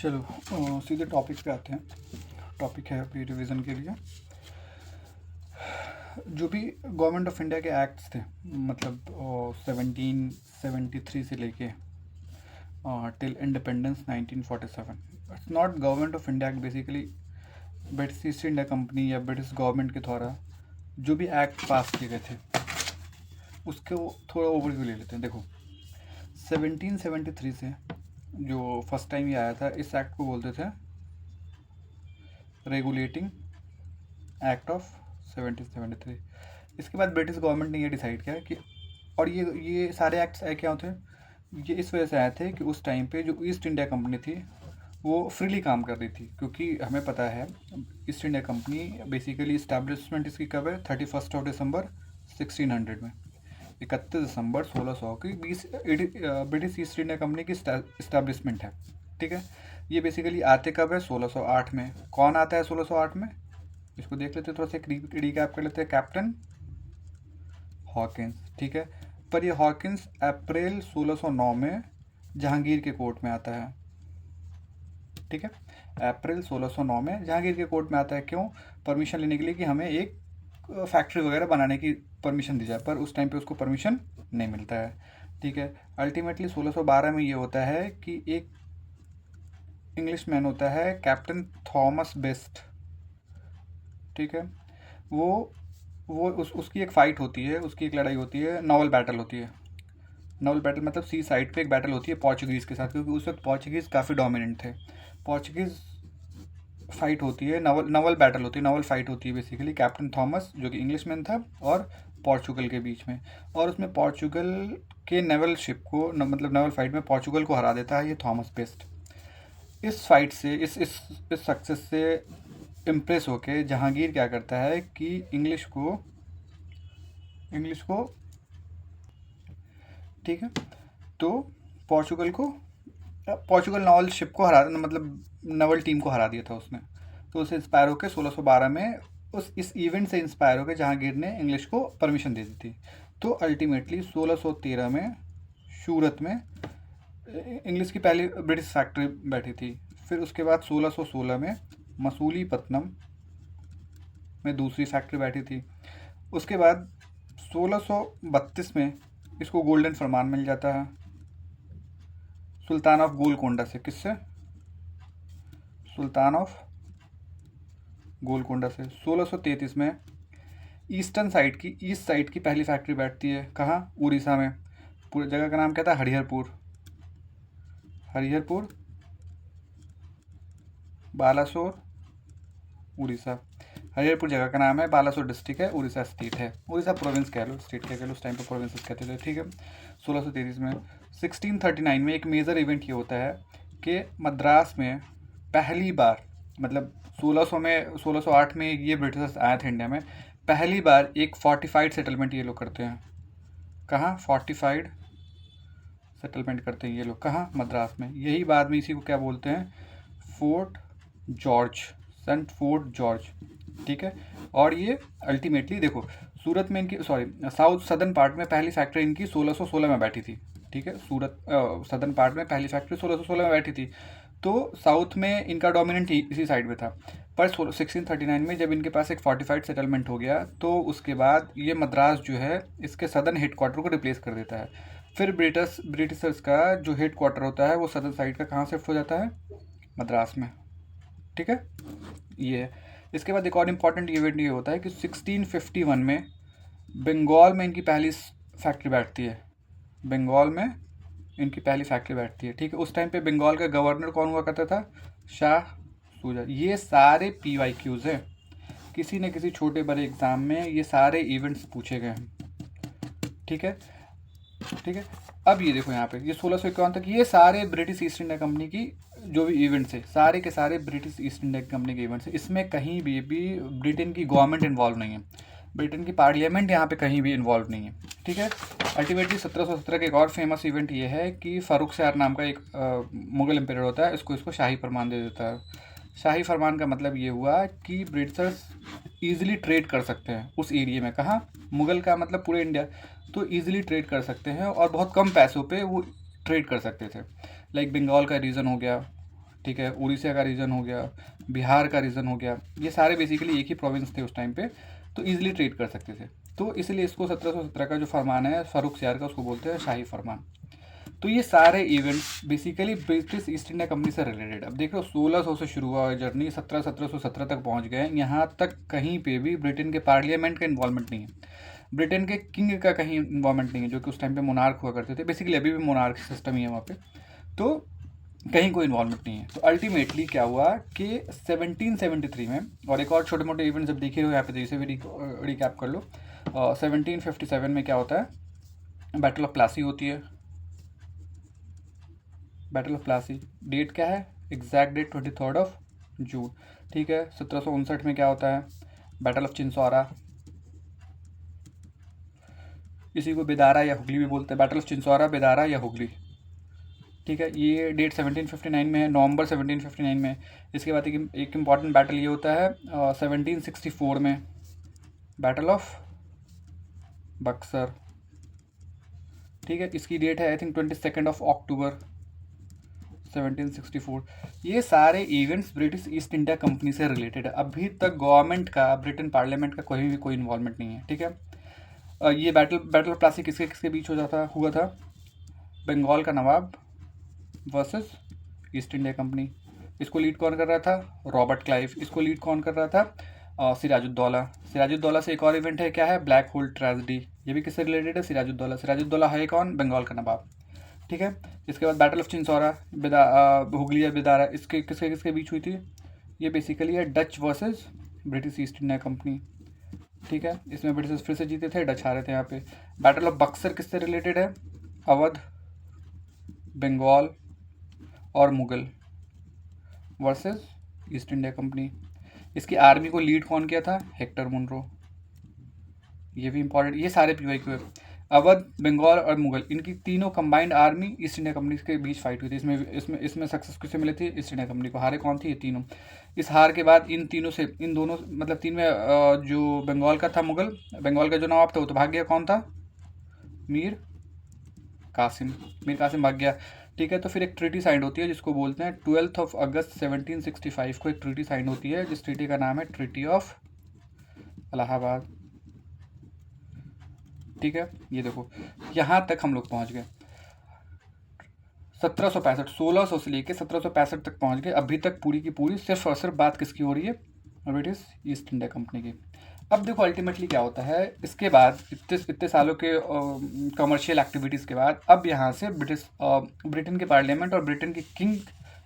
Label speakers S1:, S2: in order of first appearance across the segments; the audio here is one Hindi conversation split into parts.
S1: चलो सीधे टॉपिक पे आते हैं। टॉपिक है अभी रिवीजन के लिए जो भी गवर्नमेंट ऑफ इंडिया के एक्ट्स थे, मतलब 1773 से लेके till independence 1947। It's not government of India, basically British east India company या ब्रिटिश गवर्नमेंट के द्वारा जो भी एक्ट पास किए गए थे उसके थोड़ा ओवरव्यू ले लेते हैं। देखो 1773 से जो फर्स्ट टाइम ये आया था, इस एक्ट को बोलते थे रेगुलेटिंग एक्ट ऑफ 1773। इसके बाद ब्रिटिश गवर्नमेंट ने ये डिसाइड किया कि, और ये सारे एक्ट्स आए क्या होते हैं, ये इस वजह से आए थे कि उस टाइम पे जो ईस्ट इंडिया कंपनी थी वो फ्रीली काम कर रही थी। क्योंकि हमें पता है east India company basically establishment इसकी कब है, 31 दिसंबर 1600 में, 31 दिसंबर 1600 की ब्रिटिश ईस्ट इंडिया कंपनी की इस्टेब्लिशमेंट है। ठीक है, ये बेसिकली आते कब है, 1608 में। कौन आता है 1608 में, इसको देख लेते हैं, थोड़ा सा रिकैप कर लेते हैं। Captain Hawkins. ठीक है, पर ये हॉकिंस अप्रैल 1609 में जहांगीर के कोर्ट में आता है। ठीक है, अप्रैल 1609 में जहांगीर के कोर्ट में आता है। क्यों, परमिशन लेने के लिए कि हमें एक फैक्ट्री वगैरह बनाने की परमिशन दी जाए, पर उस टाइम पे उसको परमिशन नहीं मिलता है। ठीक है, अल्टीमेटली 1612 में ये होता है कि एक इंग्लिश मैन होता है कैप्टन थॉमस बेस्ट। ठीक है, वो उसकी एक फ़ाइट होती है, उसकी एक लड़ाई होती है, नॉवल बैटल होती है। नॉवल बैटल मतलब सी साइड पे एक बैटल होती है पोर्चुगीज़ के साथ, क्योंकि उस वक्त पोर्चुगीज़ काफ़ी डोमिनेंट थे। पोर्चुगीज़ फाइट होती है, नवल बैटल होती है, नवल फाइट होती है बेसिकली कैप्टन थॉमस जो कि इंग्लिशमैन था और पोर्चुगल के बीच में। और उसमें पोर्चुगल के नेवल शिप को मतलब नेवल फाइट में पोर्चुगल को हरा देता है ये थॉमस बेस्ट। इस फाइट से इस सक्सेस से इम्प्रेस होके जहांगीर क्या करता है कि इंग्लिश को ठीक है, तो पोर्चुगल नवल शिप को हरा, मतलब नवल टीम को हरा दिया था उसने। तो उसे इंस्पायर होकर 1612 में इस इवेंट से इंस्पायर होकर जहांगीर ने इंग्लिश को परमिशन दे दी थी। तो अल्टीमेटली 1613 में सूरत में इंग्लिश की पहली ब्रिटिश फैक्ट्री बैठी थी। फिर उसके बाद 1616 में मसूलीपट्टनम में दूसरी फैक्ट्री बैठी थी। उसके बाद 1632 में इसको गोल्डन फरमान मिल जाता है सुल्तान ऑफ गोलकोंडा से। किससे, सुल्तान ऑफ गोलकोंडा से। 1633 में ईस्ट साइड की पहली फैक्ट्री बैठती है। कहाँ, उड़ीसा में। पूरी जगह का नाम क्या था, हरिहरपुर बालासोर उड़ीसा। हरिहरपुर जगह का नाम है, बालासोर डिस्ट्रिक्ट है, उड़ीसा स्टेट है। उड़ीसा प्रोविंस कह लो, स्टेट कह लो, उस टाइम पर प्रोविंसेस कहते थे। ठीक है, 1633 में 1639 में एक मेजर इवेंट ये होता है कि मद्रास में पहली बार, मतलब 1608 में ये ब्रिटिशर्स आए थे इंडिया में, पहली बार एक फोर्टिफाइड सेटलमेंट ये लोग करते हैं। कहाँ, फोर्टिफाइड सेटलमेंट करते हैं ये लोग, कहाँ, मद्रास में। यही बाद में इसी को क्या बोलते हैं, सेंट फोर्ट जॉर्ज। ठीक है, और ये अल्टीमेटली देखो सूरत में इनकी साउथ सदर्न पार्ट में पहली फैक्ट्री इनकी 1616 में बैठी थी। ठीक है, सदर्न पार्ट में पहली फैक्ट्री 1616 में बैठी थी, तो साउथ में इनका डोमिनेंट इसी साइड में था। पर 1639 में जब इनके पास एक फोर्टिफाइड सेटलमेंट हो गया, तो उसके बाद ये मद्रास जो है इसके सदर्न हेडक्वार्टर को रिप्लेस कर देता है। फिर ब्रिटिशर्स का जो हेड क्वार्टर होता है वो सदर्न साइड का कहाँ शिफ्ट हो जाता है, मद्रास में। ठीक है, ये इसके बाद एक और इम्पॉर्टेंट इवेंट ये होता है कि 1651 में बंगाल में इनकी पहली फैक्ट्री बैठती है। ठीक है, उस टाइम पे बंगाल का गवर्नर कौन हुआ करता था, शाह सूजा। ये सारे PYQs हैं, किसी न किसी छोटे बड़े एग्जाम में ये सारे इवेंट्स पूछे गए हैं। ठीक है, अब ये देखो यहाँ पे ये 1651 तक ये सारे ब्रिटिश ईस्ट इंडिया कंपनी की जो भी इवेंट्स है, सारे के सारे ब्रिटिश ईस्ट इंडिया कंपनी के इवेंट्स है। इसमें कहीं भी ब्रिटेन की गवर्नमेंट इन्वॉल्व नहीं है, ब्रिटेन की पार्लियामेंट यहाँ पे कहीं भी इन्वॉल्व नहीं है। ठीक है, अल्टीमेटली 1717 का एक और फेमस इवेंट ये है कि फारूक नाम का एक मुगल एम्पायर होता है, इसको शाही फरमान दे देता है। शाही फरमान का मतलब ये हुआ कि ब्रिटिशर्स ईजिली ट्रेड कर सकते हैं उस एरिया में। कहाँ, मुगल का मतलब पूरे इंडिया, तो ईजिली ट्रेड कर सकते हैं और बहुत कम पैसों पे वो ट्रेड कर सकते थे। लाइक बंगाल का रीजन हो गया, ठीक है, उड़ीसा का रीजन हो गया, बिहार का रीजन हो गया, ये सारे बेसिकली एक ही प्रोविंस थे उस टाइम पे, तो ईजिली ट्रेड कर सकते थे। तो इसलिए इसको 1717 का जो फरमान है फ़ारूक सियार का, उसको बोलते हैं शाही फरमान। तो ये सारे events basically British east India company से रिलेटेड। अब देखो 1600 से शुरू हुआ जर्नी, 1717 तक पहुंच गए। यहाँ तक कहीं पे भी ब्रिटेन के पार्लियामेंट का इन्वॉल्वमेंट नहीं है, ब्रिटेन के किंग का कहीं इन्वॉल्वमेंट नहीं है, जो कि उस टाइम पे मोनार्क हुआ करते थे। बेसिकली अभी भी मोनार्क सिस्टम ही है वहाँ पे, तो कहीं कोई इन्वॉल्वमेंट नहीं है। तो अल्टीमेटली क्या हुआ कि 1773 में, और एक और छोटे मोटे इवेंट जब देखे हो यहाँ पे, जैसे भी रिकैप कर लो। 1757 में क्या होता है, बैटल ऑफ प्लासी होती है। बैटल ऑफ प्लासी डेट क्या है, एग्जैक्ट डेट 23 जून। ठीक है, 1759 में क्या होता है, बैटल ऑफ चिंसौरा, इसी को बेदारा या हुगली भी बोलते हैं, बैटल ऑफ चिंसौरा, बेदारा या हुगली। ठीक है, ये डेट 1759 में है, नवंबर 1759 में। इसके बाद एक इम्पॉर्टेंट बैटल ये होता है 1764 में, बैटल ऑफ बक्सर। ठीक है, इसकी डेट है आई थिंक 22 अक्टूबर 1764। ये सारे events British east India company से रिलेटेड है। अभी तक गवर्नमेंट का, ब्रिटेन पार्लियामेंट का कोई भी कोई इन्वॉल्वमेंट नहीं है। ठीक है, ये बैटल ऑफ प्लासी किसके किसके बीच हुआ था, बंगाल का नवाब वर्सेस ईस्ट इंडिया कंपनी। इसको लीड कौन कर रहा था, रॉबर्ट क्लाइव। इसको लीड कौन कर रहा था, सिराजुद्दौला। सिराजुद्दौला से एक और इवेंट है, क्या है, ब्लैक होल ट्रेजेडी। ये भी किससे रिलेटेड है, सिराजुद्दौला। सिराजुद्दौला है कौन, बंगाल का नवाब। ठीक है, इसके बाद बैटल ऑफ चिंसौरा, हुगली या बेदारा, इसके किसके किसके बीच हुई थी, ये बेसिकली है Dutch versus British east India company. ठीक है, इसमें ब्रिटिश फिर से जीते थे, डच हारे थे यहाँ पे। बैटल ऑफ बक्सर किससे रिलेटेड है, अवध, बंगाल और Mughal versus east India company. इसकी आर्मी को लीड कौन किया था, हेक्टर मुनरो। ये भी इंपॉर्टेंट, ये सारे PYQ है। अवध, बंगाल और मुगल, इनकी तीनों combined army east India company के बीच फाइट हुई थी। इसमें सक्सेस किसे मिली थी, ईस्ट इंडिया कंपनी को। हारे कौन थी, ये तीनों। इस हार के बाद इन दोनों मतलब तीन में जो बंगाल का था, बंगाल का जो नवाब था वो तो भाग गया, कौन था, मीर कासिम भाग गया। ठीक है, तो फिर एक ट्रीटी साइन होती है जिसको बोलते हैं 12 अगस्त 1765 को एक ट्रीटी साइन होती है, जिस ट्रीटी का नाम है ट्रीटी ऑफ इलाहाबाद। ठीक है, ये देखो यहाँ तक हम लोग पहुँच गए। 1765, 1600 से लेके 1765 तक पहुँच गए। अभी तक पूरी की पूरी सिर्फ और सिर्फ बात किसकी हो रही है, ब्रिटिश ईस्ट इंडिया कंपनी की। अब देखो अल्टीमेटली क्या होता है, इसके बाद इतने सालों के कमर्शियल एक्टिविटीज़ के बाद अब यहाँ से ब्रिटेन के पार्लियामेंट और ब्रिटेन के किंग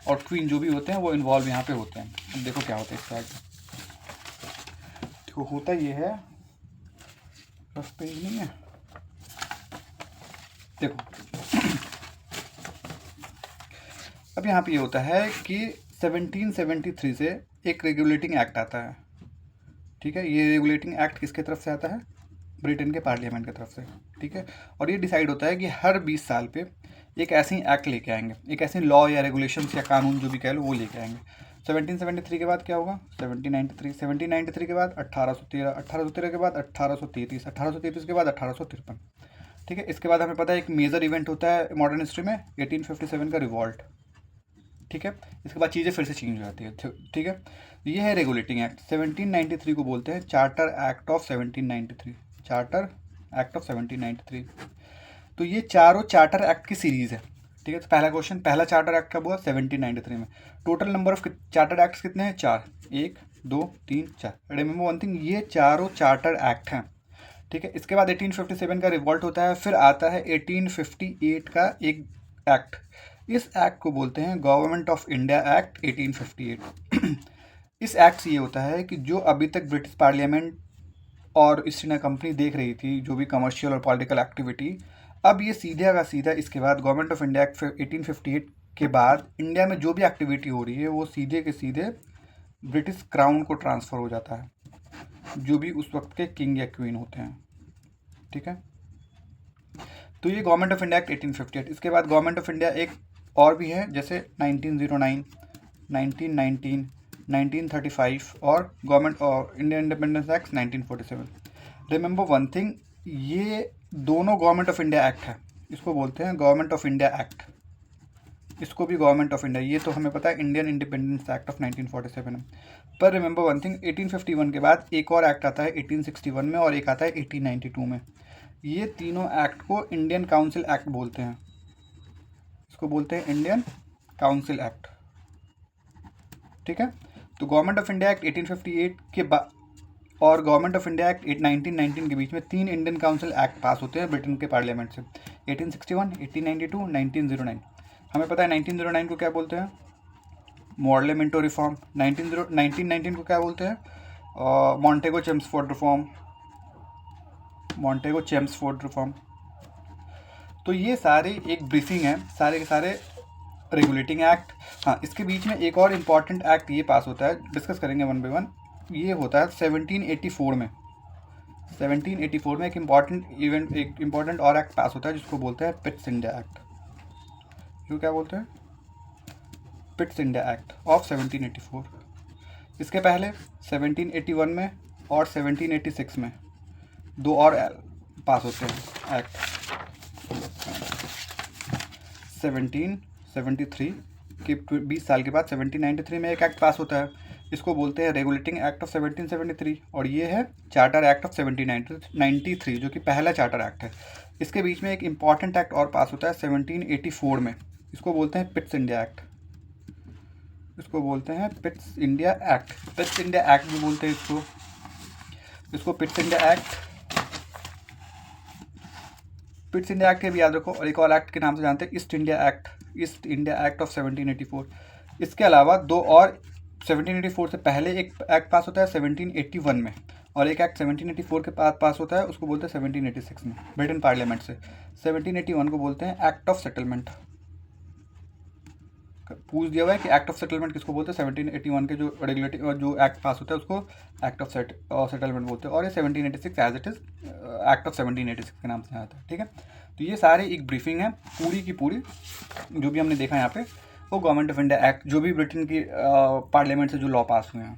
S1: और क्वीन जो भी होते हैं वो इन्वॉल्व यहाँ पे होते हैं। अब देखो क्या होता है इसके आगे, देखो होता ये है, रफ पेज नहीं है, देखो अब यहाँ पे ये होता है कि 1773 से एक रेगुलेटिंग एक्ट आता है। ठीक है, ये रेगुलेटिंग एक्ट किसके तरफ से आता है, ब्रिटेन के पार्लियामेंट की तरफ से। ठीक है, और ये डिसाइड होता है कि हर 20 साल पे एक ऐसी एक्ट लेके आएंगे, एक ऐसी लॉ या रेगुलेशंस या कानून जो भी कह लो वो लेके आएंगे। 1773 के बाद क्या होगा, 1793 के बाद 1813 के बाद 1833 के बाद 1853। ठीक है, इसके बाद हमें पता है एक मेजर इवेंट होता है मॉडर्न हिस्ट्री में, 1857 का रिवॉल्ट। ठीक है, इसके बाद चीज़ें फिर से चेंज हो जाती है। ठीक है, ये है रेगुलेटिंग एक्ट। 1793 को बोलते हैं charter act of 1793, charter act of 1793। तो ये चारों चार्टर एक्ट की सीरीज़ है। ठीक है, तो पहला क्वेश्चन, पहला चार्टर एक्ट कब हुआ, 1793 में। Total number of charter acts कितने हैं, 4, 1 2 3 4। रिमेंबर वन थिंग, ये चारों चार्टर एक्ट हैं। ठीक है, इसके बाद 1857 का रिवॉल्ट होता है, फिर आता है 1858 का एक एक्ट। इस एक्ट को बोलते हैं गवर्नमेंट ऑफ इंडिया एक्ट 1858। इस एक्ट से ये होता है कि जो अभी तक ब्रिटिश पार्लियामेंट और ईस्ट इंडिया कंपनी देख रही थी जो भी कमर्शियल और पॉलिटिकल एक्टिविटी, अब ये सीधा का सीधा इसके बाद गवर्नमेंट ऑफ इंडिया एक्ट 1858 के बाद इंडिया में जो भी एक्टिविटी हो रही है वो सीधे के सीधे ब्रिटिश क्राउन को ट्रांसफ़र हो जाता है, जो भी उस वक्त के किंग या क्वीन होते हैं। ठीक है, तो ये गवर्नमेंट ऑफ इंडिया एक्ट 1858। इसके बाद गवर्नमेंट ऑफ इंडिया एक और भी है, जैसे 1909, 1919, 1935 और गवर्नमेंट और Indian independence act 1947। Remember one thing, ये दोनों गवर्नमेंट ऑफ इंडिया एक्ट है, इसको बोलते हैं गवर्नमेंट ऑफ इंडिया एक्ट। इसको भी गवर्नमेंट ऑफ इंडिया, ये तो हमें पता है इंडियन इंडिपेंडेंस एक्ट ऑफ 1947 है। पर रिमेंबर वन थिंग, 1851 के बाद एक और एक्ट आता है 1861 में और एक आता है 1892 में। ये तीनों एक्ट को इंडियन काउंसिल एक्ट बोलते हैं, इसको बोलते हैं इंडियन काउंसिल एक्ट, ठीक है। तो गवर्नमेंट ऑफ इंडिया एक्ट 1858 के बाद और गवर्नमेंट ऑफ इंडिया एक्ट 1919 के बीच में 3 इंडियन काउंसिल एक्ट पास होते हैं ब्रिटेन के पार्लियामेंट से, 1861, 1892, 1909। हमें पता है 1909 को क्या बोलते हैं, मॉडले मिंटो रिफॉर्म। 1919 को क्या बोलते हैं, मॉन्टेगो चेम्सफोर्ड रिफॉर्म, मॉन्टेगो चेम्सफोर्ड रिफॉर्म। तो ये सारे एक ब्रीफिंग है, सारे के सारे रेगुलेटिंग एक्ट। हाँ, इसके बीच में एक और इम्पॉर्टेंट एक्ट ये पास होता है, डिस्कस करेंगे वन बाई वन। ये होता है 1784 में। 1784 में एक इम्पॉर्टेंट और एक्ट पास होता है जिसको बोलते हैं पिट्स इंडिया एक्ट। जो क्या बोलते हैं, पिट्स इंडिया एक्ट ऑफ 1784। इसके पहले 1781 में और 1786 में 2 और पास होते हैं एक्ट। 1773 के 20 साल के बाद 1793 में एक एक्ट पास होता है, इसको बोलते हैं रेगुलेटिंग एक्ट ऑफ 1773, और ये है चार्टर एक्ट ऑफ 1793 जो कि पहला चार्टर एक्ट है। इसके बीच में एक इम्पॉर्टेंट एक्ट और पास होता है 1784 में, इसको बोलते हैं पिट्स इंडिया एक्ट, इसको बोलते हैं Pitt's India act. Pitt's India act भी बोलते हैं इसको Pitt's India act. Pitt's India act के भी याद रखो, और एक और एक्ट के नाम से जानते हैं east India act, east India act of 1784। इसके अलावा 2 और 1784 से पहले एक एक्ट पास होता है 1781 में, और एक एक्ट 1784 के बाद पास होता है, उसको बोलते हैं 1786 में ब्रिटेन पार्लियामेंट से। 1781 को बोलते हैं एक्ट ऑफ सेटलमेंट। पूछ दिया हुआ है कि एक्ट ऑफ सेटलमेंट किसको बोलते हैं, 1781 के जो रेगुलेटिंग जो एक्ट पास होता है उसको एक्ट ऑफ सेटलमेंट बोलते हैं, और ये 1786 as it is act of 1786 के नाम से आता है, ठीक है। तो ये सारे एक ब्रीफिंग है पूरी की पूरी, जो भी हमने देखा यहाँ पे वो गवर्नमेंट ऑफ इंडिया एक्ट, जो भी ब्रिटेन की पार्लियामेंट से जो लॉ पास हुए हैं।